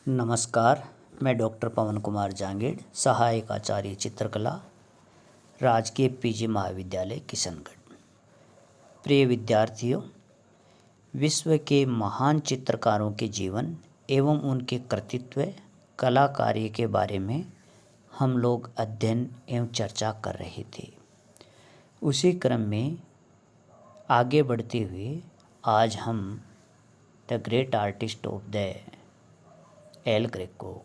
नमस्कार। मैं डॉक्टर पवन कुमार जांगेड़, सहायक आचार्य चित्रकला, राजकीय पीजी महाविद्यालय किशनगढ़। प्रिय विद्यार्थियों, विश्व के महान चित्रकारों के जीवन एवं उनके कृतित्व कला कार्य के बारे में हम लोग अध्ययन एवं चर्चा कर रहे थे। उसी क्रम में आगे बढ़ते हुए आज हम the great artist of the L Greco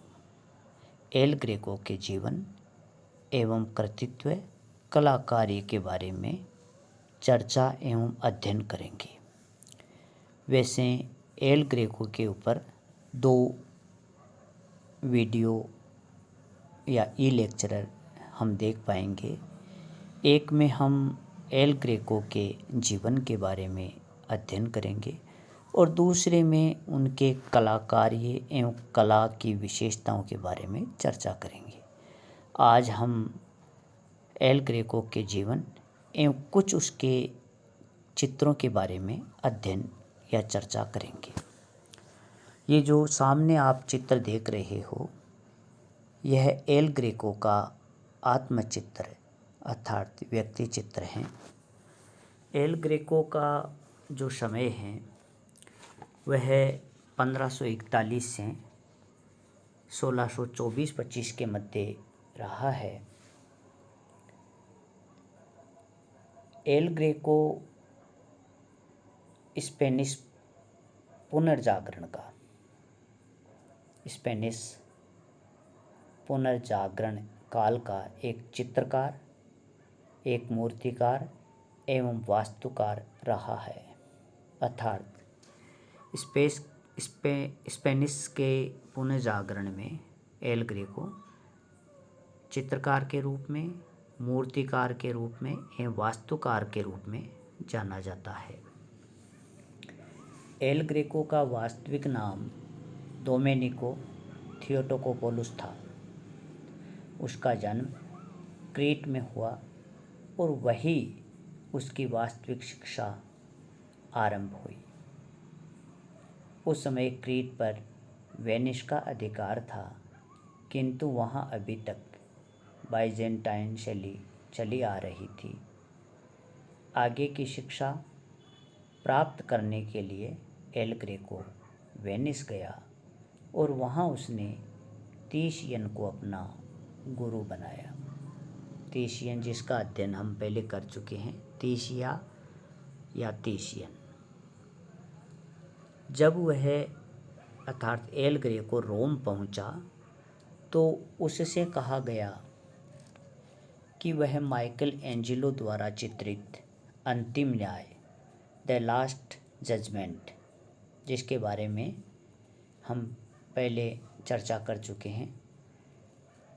के जीवन एवं कृतित्व कला कार्य के बारे में चर्चा एवं अध्ययन करेंगे। वैसे एल ग्रेको के ऊपर 2 वीडियो या ई लेक्चरर हम देख पाएंगे। एक में हम एल ग्रेको के जीवन के बारे में अध्ययन करेंगे और दूसरे में उनके कला कार्य एवं कला की विशेषताओं के बारे में चर्चा करेंगे। आज हम एल ग्रेको के जीवन एवं कुछ उसके चित्रों के बारे में अध्ययन या चर्चा करेंगे। ये जो सामने आप चित्र देख रहे हो, यह एल ग्रेको का आत्मचित्र अर्थात व्यक्ति चित्र हैं। एल ग्रेको का जो समय है वह 1541 से 1624-25 के मध्य रहा है। एल ग्रेको स्पेनिश पुनर्जागरण काल का एक चित्रकार, एक मूर्तिकार एवं वास्तुकार रहा है। अर्थात स्पेनिश के पुनर्जागरण में एल ग्रेको चित्रकार के रूप में, मूर्तिकार के रूप में एवं वास्तुकार के रूप में जाना जाता है। एल ग्रेको का वास्तविक नाम डोमेनिको थियोटोकोपुलुस था। उसका जन्म क्रीट में हुआ और वही उसकी वास्तविक शिक्षा आरंभ हुई। उस समय क्रीट पर वेनिस का अधिकार था, किंतु वहाँ अभी तक बाइजेंटाइन शैली चली आ रही थी। आगे की शिक्षा प्राप्त करने के लिए एल ग्रेको वेनिस गया और वहाँ उसने तीशियन को अपना गुरु बनाया। तीशियन जिसका अध्ययन हम पहले कर चुके हैं, तीशिया या तीशियन। जब वह अर्थात एल ग्रेको रोम पहुंचा तो उससे कहा गया कि वह माइकल एंजेलो द्वारा चित्रित अंतिम न्याय द लास्ट जजमेंट, जिसके बारे में हम पहले चर्चा कर चुके हैं,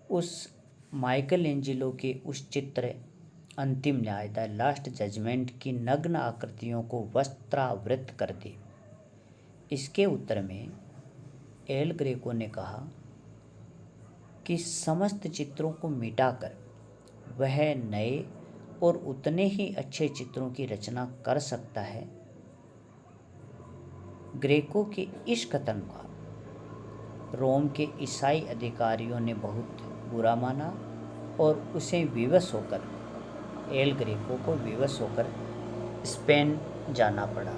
उस माइकल एंजेलो के उस चित्र अंतिम न्याय द लास्ट जजमेंट की नग्न आकृतियों को वस्त्रावृत कर दे। इसके उत्तर में एल ग्रेको ने कहा कि समस्त चित्रों को मिटाकर वह नए और उतने ही अच्छे चित्रों की रचना कर सकता है। ग्रेको के इस कथन का रोम के ईसाई अधिकारियों ने बहुत बुरा माना और उसे एल ग्रेको को विवश होकर स्पेन जाना पड़ा।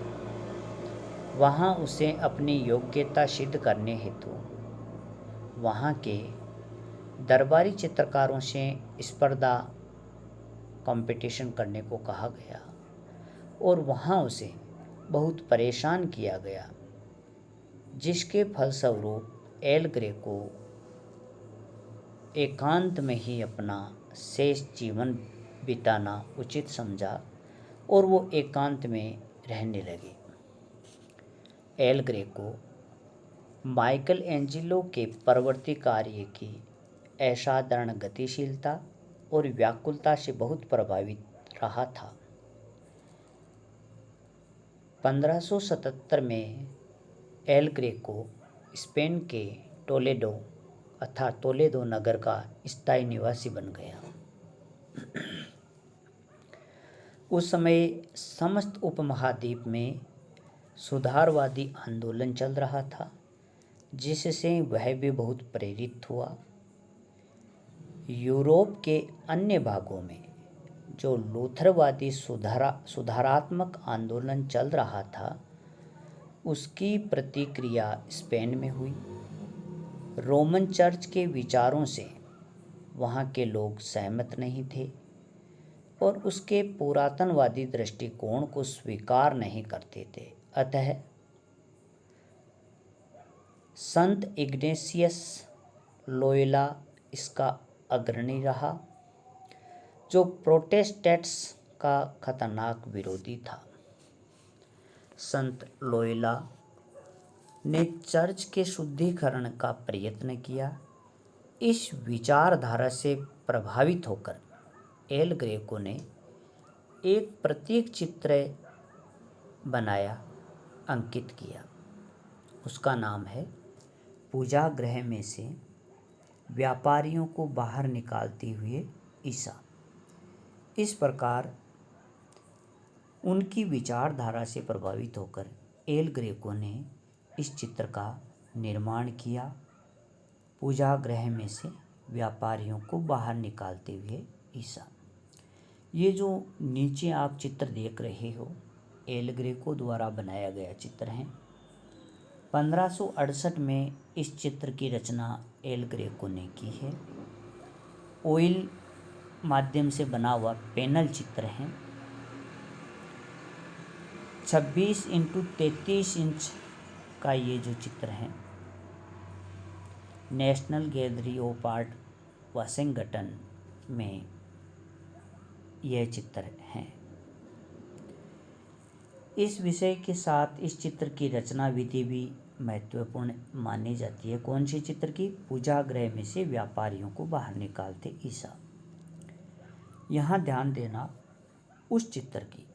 वहाँ उसे अपनी योग्यता सिद्ध करने हेतु वहाँ के दरबारी चित्रकारों से स्पर्धा कंपटीशन करने को कहा गया और वहाँ उसे बहुत परेशान किया गया, जिसके फलस्वरूप एल ग्रेको एकांत में ही अपना शेष जीवन बिताना उचित समझा और वो एकांत में रहने लगे। एल ग्रेको माइकल एंजेलो के परवर्ती कार्य की असाधारण गतिशीलता और व्याकुलता से बहुत प्रभावित रहा था। 1577 में एल ग्रेको स्पेन के टोलेदो नगर का स्थायी निवासी बन गया। उस समय समस्त उपमहाद्वीप में सुधारवादी आंदोलन चल रहा था। जिससे वह भी बहुत प्रेरित हुआ। यूरोप के अन्य भागों में जो लूथरवादी सुधारात्मक आंदोलन चल रहा था, उसकी प्रतिक्रिया स्पेन में हुई। रोमन चर्च के विचारों से वहाँ के लोग सहमत नहीं थे और उसके पुरातनवादी दृष्टिकोण को स्वीकार नहीं करते थे। अतः संत इग्नेशियस लोयोला इसका अग्रणी रहा, जो प्रोटेस्टेंट्स का खतरनाक विरोधी था। संत लोयोला ने चर्च के शुद्धिकरण का प्रयत्न किया। इस विचारधारा से प्रभावित होकर एल ग्रेको ने एक प्रतीक चित्र बनाया, अंकित किया। उसका नाम है पूजा गृह में से व्यापारियों को बाहर निकालते हुए ईसा। इस प्रकार उनकी विचारधारा से प्रभावित होकर एल ग्रेको ने इस चित्र का निर्माण किया। पूजा गृह में से व्यापारियों को बाहर निकालते हुए ईसा। ये जो नीचे आप चित्र देख रहे हो, एल ग्रेको द्वारा बनाया गया चित्र है। 1568 में इस चित्र की रचना एल ग्रेको ने की है। ऑयल माध्यम से बना हुआ पैनल चित्र है। 26x33 इंच का ये जो चित्र है, national gallery of art Washington में यह चित्र है। इस विषय के साथ इस चित्र की रचना विधि भी महत्वपूर्ण मानी जाती है। कौन सी चित्र की? पूजा गृह में से व्यापारियों को बाहर निकालते ईसा। यहाँ ध्यान देना, उस चित्र की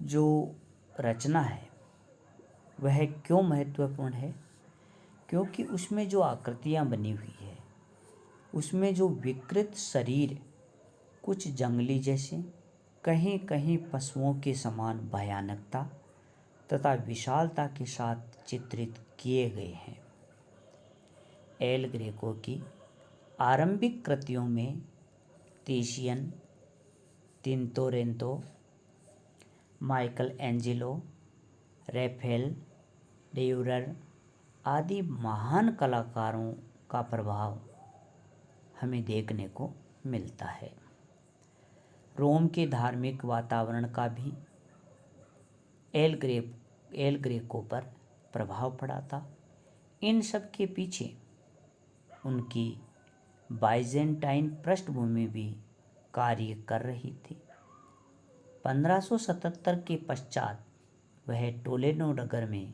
जो रचना है वह क्यों महत्वपूर्ण है? क्योंकि उसमें जो आकृतियाँ बनी हुई है, उसमें जो विकृत शरीर कुछ जंगली जैसे, कहीं कहीं पशुओं के समान भयानकता तथा विशालता के साथ चित्रित किए गए हैं। एल ग्रेको की आरंभिक कृतियों में टिशियन, तिंतोरेंतो, माइकल एंजेलो, रैफेल, ड्यूरर आदि महान कलाकारों का प्रभाव हमें देखने को मिलता है। रोम के धार्मिक वातावरण का भी एल ग्रेको पर प्रभाव पड़ा था। इन सब के पीछे उनकी बाइजेंटाइन पृष्ठभूमि भी कार्य कर रही थी। 1577 के पश्चात वह टोलेडो नगर में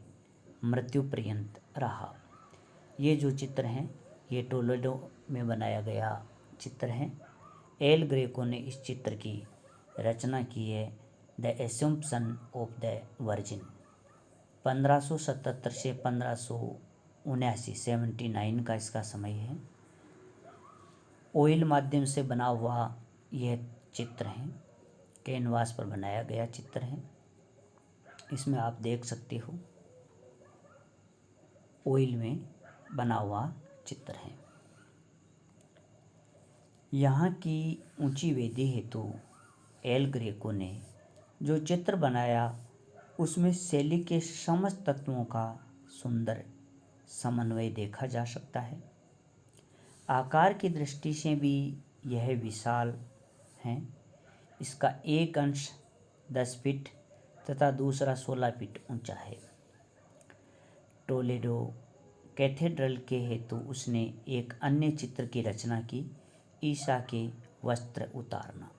मृत्यु पर्यंत रहा। ये जो चित्र हैं, ये टोलेडो में बनाया गया चित्र है। एल ग्रेको ने इस चित्र की रचना की है, द एसम्पशन ऑफ द वर्जिन। 1577 से 1579 79 का इसका समय है। ऑयल माध्यम से बना हुआ यह चित्र है, कैनवास पर बनाया गया चित्र है। इसमें आप देख सकते हो ऑयल में बना हुआ चित्र है। यहाँ की ऊंची वेदी हेतु एल ग्रेको ने जो चित्र बनाया, उसमें शैली के समस्त तत्वों का सुंदर समन्वय देखा जा सकता है। आकार की दृष्टि से भी यह विशाल है। इसका एक अंश 10 फीट तथा दूसरा 16 फीट ऊंचा है। टोलेडो कैथेड्रल के हेतु उसने एक अन्य चित्र की रचना की, ईसा के वस्त्र उतारना।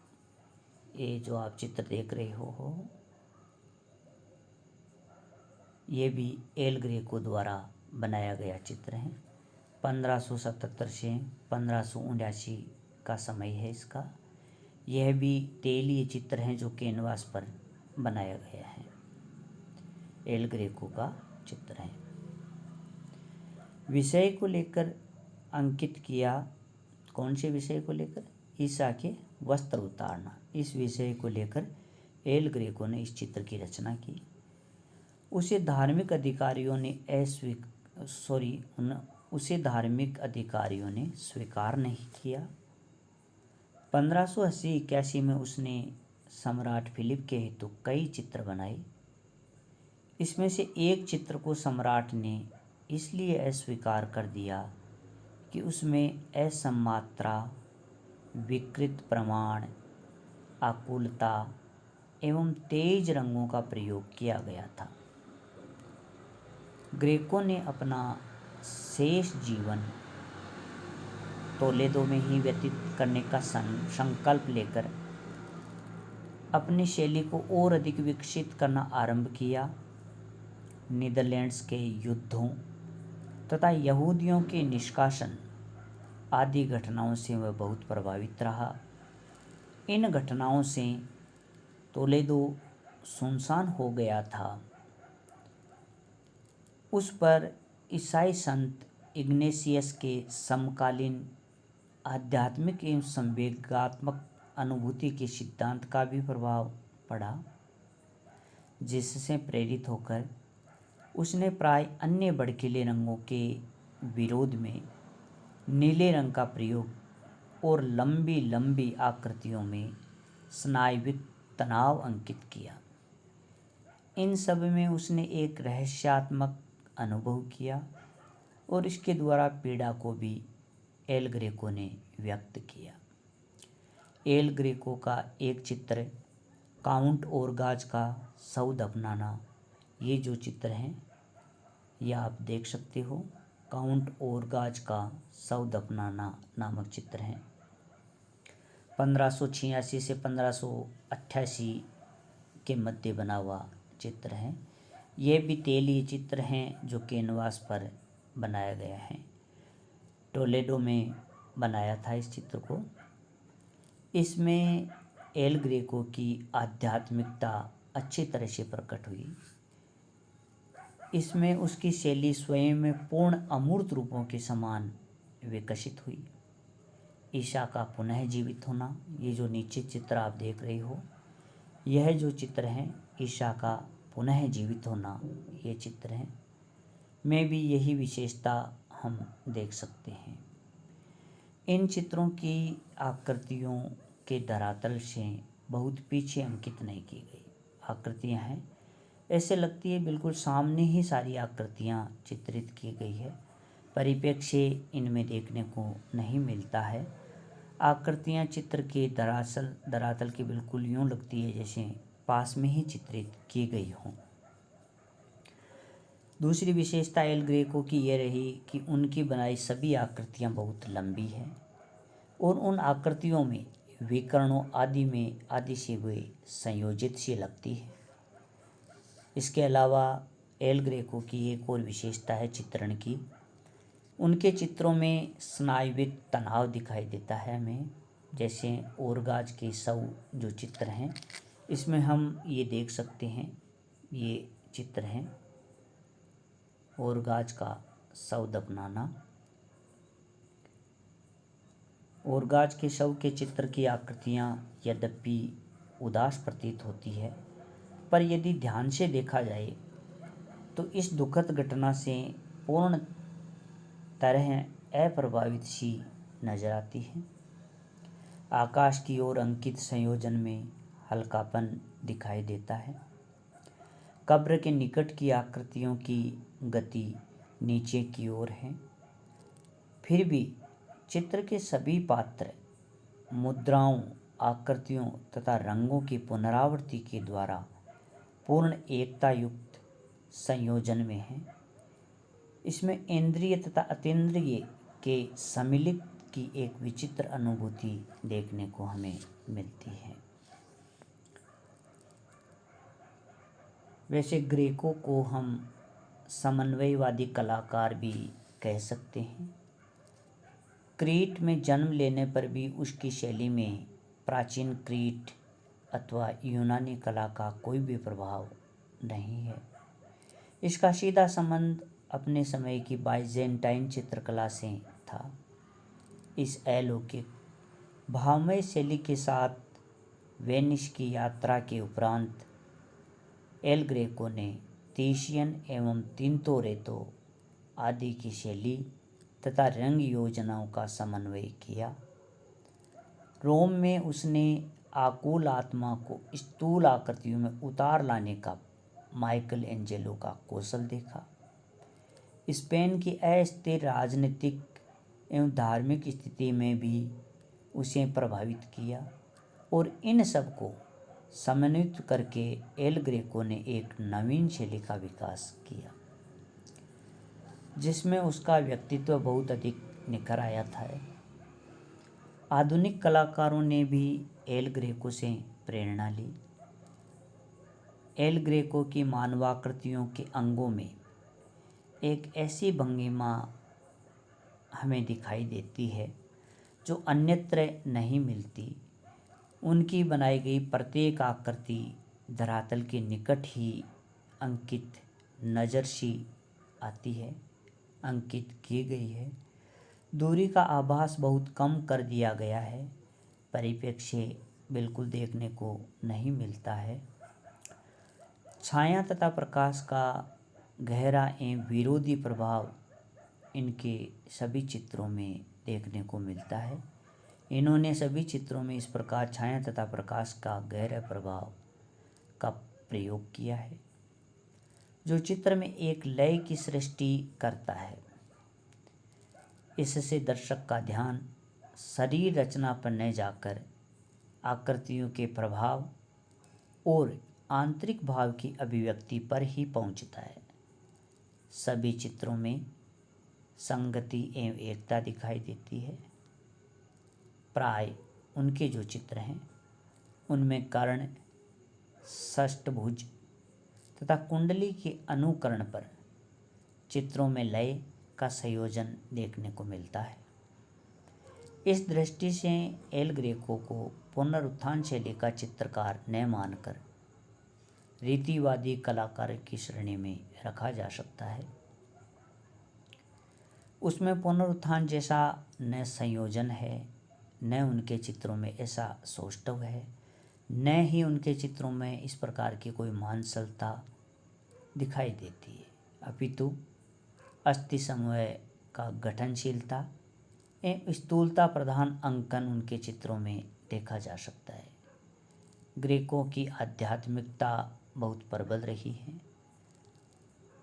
ये जो आप चित्र देख रहे हो, ये भी एल ग्रेको द्वारा बनाया गया चित्र है। 1577 से 1579 का समय है इसका। यह भी तेलीय चित्र हैं जो कैनवास पर बनाया गया है। एल ग्रेको का चित्र है। विषय को लेकर अंकित किया। कौन से विषय को लेकर? ईसा के वस्त्र उतारना। इस विषय को लेकर एल ग्रेको ने इस चित्र की रचना की। उसे धार्मिक अधिकारियों ने उसे धार्मिक अधिकारियों ने स्वीकार नहीं किया। 1580-81 में उसने सम्राट फिलिप के हेतु कई चित्र बनाए। इसमें से एक चित्र को सम्राट ने इसलिए अस्वीकार कर दिया कि उसमें असमात्रा, विकृत प्रमाण, आकुलता एवं तेज रंगों का प्रयोग किया गया था। ग्रेको ने अपना शेष जीवन टोलेदो में ही व्यतीत करने का संकल्प लेकर अपनी शैली को और अधिक विकसित करना आरंभ किया। नीदरलैंड्स के युद्धों तथा यहूदियों के निष्कासन आदि घटनाओं से वह बहुत प्रभावित रहा। इन घटनाओं से टोलेदो सुनसान हो गया था। उस पर ईसाई संत इग्नेशियस के समकालीन आध्यात्मिक एवं संवेगात्मक अनुभूति के सिद्धांत का भी प्रभाव पड़ा, जिससे प्रेरित होकर उसने प्राय अन्य भड़कीले रंगों के विरोध में नीले रंग का प्रयोग और लंबी लंबी आकृतियों में स्नायुविक तनाव अंकित किया। इन सब में उसने एक रहस्यात्मक अनुभव किया और इसके द्वारा पीड़ा को भी एल ग्रेको ने व्यक्त किया। एल ग्रेको का एक चित्र काउंट ओर्गाज का सऊद अपनाना, ये जो चित्र हैं यह आप देख सकते हो। काउंट ओर्गाज का सऊद अपनाना नामक चित्र है। 1586 से 1588 के मध्य बना हुआ चित्र है। यह भी तेलीय चित्र हैं जो कैनवास पर बनाया गया है। टोलेडो में बनाया था इस चित्र को। इसमें एल ग्रेको की आध्यात्मिकता अच्छी तरह से प्रकट हुई। इसमें उसकी शैली स्वयं में पूर्ण अमूर्त रूपों के समान विकसित हुई। ईशा का पुनः जीवित होना, ये जो नीचे चित्र आप देख रहे हो, यह जो चित्र है ईशा का पुनः जीवित होना, ये चित्र है में भी यही विशेषता हम देख सकते हैं। इन चित्रों की आकृतियों के धरातल से बहुत पीछे अंकित नहीं की गई आकृतियां हैं। ऐसे लगती है बिल्कुल सामने ही सारी आकृतियां चित्रित की गई है। परिप्रेक्ष्य इनमें देखने को नहीं मिलता है। आकृतियां चित्र के धरातल की बिल्कुल यूँ लगती है जैसे पास में ही चित्रित की गई हों। दूसरी विशेषता एल ग्रेको की यह रही कि उनकी बनाई सभी आकृतियां बहुत लंबी हैं और उन आकृतियों में विकर्णों आदि से वे संयोजित सी लगती है। इसके अलावा एल ग्रेको की एक और विशेषता है चित्रण की। उनके चित्रों में स्नायुविक तनाव दिखाई देता है हमें। जैसे ओर्गाज के सौ जो चित्र हैं इसमें हम ये देख सकते हैं, ये चित्र हैं ओर्गाज का सऊद अपनाना। ओर्गाज के शव के चित्र की आकृतियां यद्यपि उदास प्रतीत होती है, पर यदि ध्यान से देखा जाए तो इस दुखद घटना से पूर्ण तरह अप्रभावित सी नजर आती है। आकाश की ओर अंकित संयोजन में हल्कापन दिखाई देता है। कब्र के निकट की आकृतियों की गति नीचे की ओर है। फिर भी चित्र के सभी पात्र मुद्राओं, आकृतियों तथा रंगों की पुनरावृत्ति के द्वारा पूर्ण एकता युक्त संयोजन में है। इसमें इंद्रिय तथा अतीन्द्रिय के सम्मिलित की एक विचित्र अनुभूति देखने को हमें मिलती है। वैसे ग्रेको को हम समन्वयवादी कलाकार भी कह सकते हैं। क्रीट में जन्म लेने पर भी उसकी शैली में प्राचीन क्रीट अथवा यूनानी कला का कोई भी प्रभाव नहीं है। इसका सीधा संबंध अपने समय की बाइजेंटाइन चित्रकला से था। इस अलौकिक भावमय शैली के साथ वेनिस की यात्रा के उपरांत एल ग्रेको ने तीशियन एवं तिंतोरेतो आदि की शैली तथा रंग योजनाओं का समन्वय किया। रोम में उसने आकुल आत्मा को स्थूल आकृतियों में उतार लाने का माइकल एंजेलो का कौशल देखा। स्पेन की अस्थिर राजनीतिक एवं धार्मिक स्थिति में भी उसे प्रभावित किया और इन सब को समन्वित करके एल ग्रेको ने एक नवीन शैली का विकास किया जिसमें उसका व्यक्तित्व बहुत अधिक निखर आया था। आधुनिक कलाकारों ने भी एल ग्रेको से प्रेरणा ली। एल ग्रेको की मानवाकृतियों के अंगों में एक ऐसी भंगिमा हमें दिखाई देती है जो अन्यत्र नहीं मिलती। उनकी बनाई गई प्रत्येक आकृति धरातल के निकट ही अंकित नज़र सी आती है, अंकित की गई है। दूरी का आभास बहुत कम कर दिया गया है, परिप्रेक्ष्य बिल्कुल देखने को नहीं मिलता है। छाया तथा प्रकाश का गहरा एवं विरोधी प्रभाव इनके सभी चित्रों में देखने को मिलता है। इन्होंने सभी चित्रों में इस प्रकार छाया तथा प्रकाश का गहरा प्रभाव का प्रयोग किया है जो चित्र में एक लय की सृष्टि करता है। इससे दर्शक का ध्यान शरीर रचना पर न जाकर आकृतियों के प्रभाव और आंतरिक भाव की अभिव्यक्ति पर ही पहुंचता है। सभी चित्रों में संगति एवं एकता दिखाई देती है। प्राय उनके जो चित्र हैं उनमें कर्ण, षष्ठभुज तथा कुंडली के अनुकरण पर चित्रों में लय का संयोजन देखने को मिलता है। इस दृष्टि से एल ग्रेको को पुनरुत्थान शैली का चित्रकार न मानकर रीतिवादी कलाकार की श्रेणी में रखा जा सकता है। उसमें पुनरुत्थान जैसा न संयोजन है, न उनके चित्रों में ऐसा सौष्ठव है, न ही उनके चित्रों में इस प्रकार की कोई मांसलता दिखाई देती है, अपितु अस्थि समूह का गठनशीलता एवं स्थूलता प्रधान अंकन उनके चित्रों में देखा जा सकता है। ग्रेको की आध्यात्मिकता बहुत प्रबल रही है।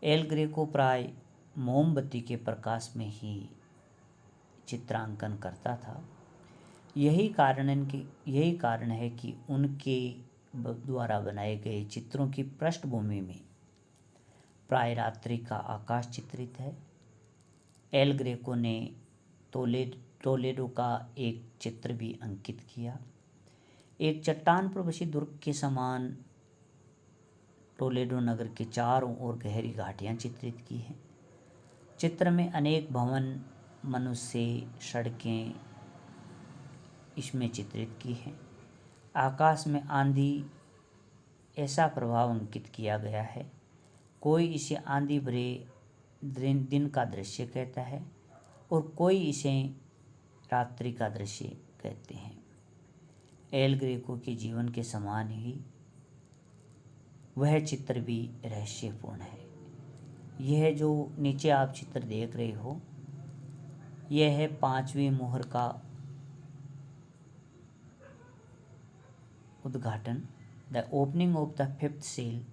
एल ग्रेको प्राय मोमबत्ती के प्रकाश में ही चित्रांकन करता था। यही कारण है कि उनके द्वारा बनाए गए चित्रों की पृष्ठभूमि में प्राय रात्रि का आकाश चित्रित है। एल ग्रेको ने टोलेडो का एक चित्र भी अंकित किया। एक चट्टान पर बसी दुर्ग के समान टोलेडो नगर के चारों ओर गहरी घाटियां चित्रित की हैं। चित्र में अनेक भवन, मनुष्य, सड़कें इसमें चित्रित की हैं। आकाश में आंधी ऐसा प्रभाव अंकित किया गया है। कोई इसे आंधी भरे दिन का दृश्य कहता है और कोई इसे रात्रि का दृश्य कहते हैं। एल ग्रेको के जीवन के समान ही वह चित्र भी रहस्यपूर्ण है। यह जो नीचे आप चित्र देख रहे हो, यह है 5वीं मोहर का उद्घाटन, the opening of the 5th seal.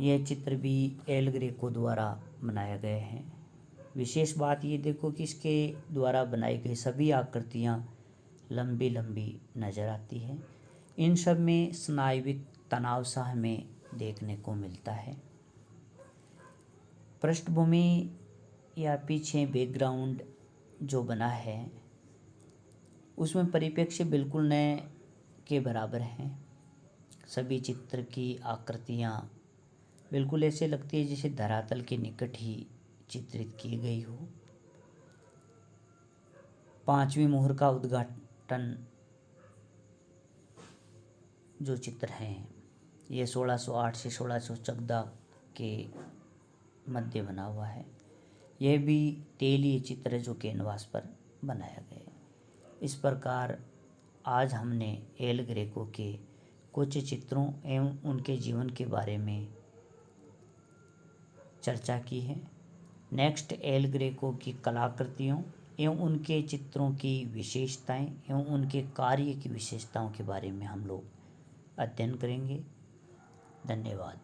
यह चित्र भी एल ग्रेको द्वारा बनाया गया है। विशेष बात ये देखो कि इसके द्वारा बनाई गई सभी आकृतियाँ लंबी लंबी नज़र आती है। इन सब में स्नायुविक तनाव सा हमें देखने को मिलता है। पृष्ठभूमि या पीछे बैकग्राउंड जो बना है उसमें परिप्रेक्ष्य बिल्कुल नए के बराबर हैं। सभी चित्र की आकृतियाँ बिल्कुल ऐसे लगती है जैसे धरातल के निकट ही चित्रित की गई हो। 5वीं मोहर का उद्घाटन जो चित्र हैं ये 1608 से 1614 के मध्य बना हुआ है। यह भी तेलीय चित्र है जो कैनवास पर बनाया गया है। इस प्रकार आज हमने एल ग्रेको के कुछ चित्रों एवं उनके जीवन के बारे में चर्चा की है। नेक्स्ट एल ग्रेको की कलाकृतियों एवं उनके चित्रों की विशेषताएं एवं उनके कार्य की विशेषताओं के बारे में हम लोग अध्ययन करेंगे। धन्यवाद।